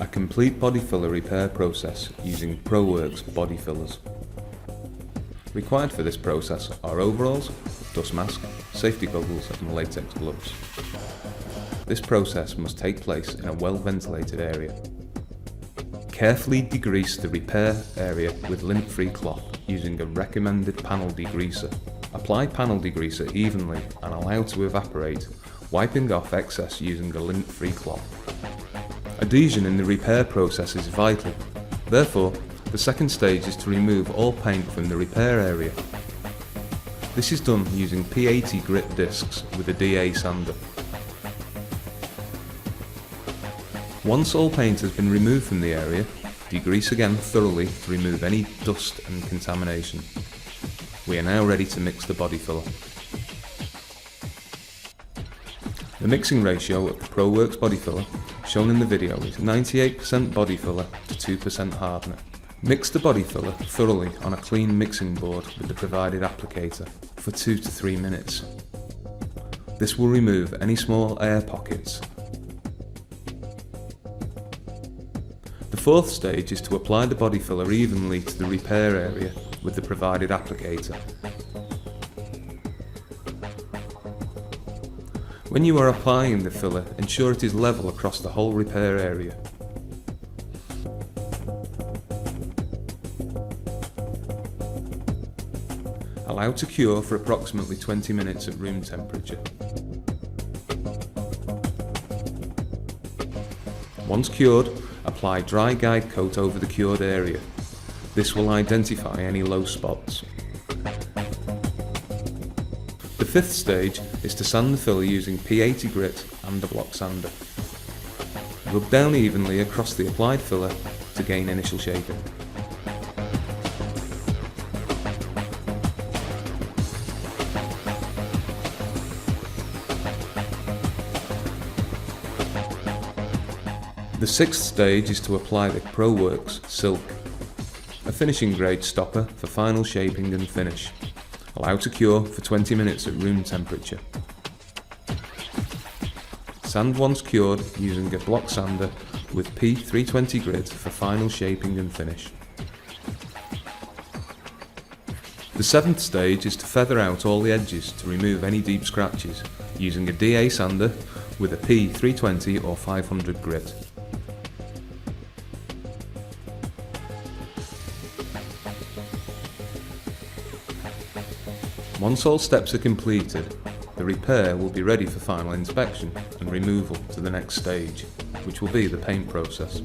A complete body filler repair process using ProWorx body fillers. Required for this process are overalls, dust mask, safety goggles and latex gloves. This process must take place in a well ventilated area. Carefully degrease the repair area with lint-free cloth using a recommended panel degreaser. Apply panel degreaser evenly and allow to evaporate, wiping off excess using a lint-free cloth. Adhesion in the repair process is vital. Therefore, the second stage is to remove all paint from the repair area. This is done using P80 grit discs with a DA sander. Once all paint has been removed from the area, degrease again thoroughly to remove any dust and contamination. We are now ready to mix the body filler. The mixing ratio of the ProWorx body filler shown in the video is 98% body filler to 2% hardener. Mix the body filler thoroughly on a clean mixing board with the provided applicator for 2 to 3 minutes. This will remove any small air pockets. The fourth stage is to apply the body filler evenly to the repair area with the provided applicator. When you are applying the filler, ensure it is level across the whole repair area. Allow to cure for approximately 20 minutes at room temperature. Once cured, apply dry guide coat over the cured area. This will identify any low spots. The fifth stage is to sand the filler using P80 grit and a block sander. Rub down evenly across the applied filler to gain initial shaping. The sixth stage is to apply the ProWorx Silk, a finishing grade stopper for final shaping and finish. Allow to cure for 20 minutes at room temperature. Sand once cured using a block sander with P320 grit for final shaping and finish. The seventh stage is to feather out all the edges to remove any deep scratches using a DA sander with a P320 or 500 grit. Once all steps are completed, the repair will be ready for final inspection and removal to the next stage, which will be the paint process.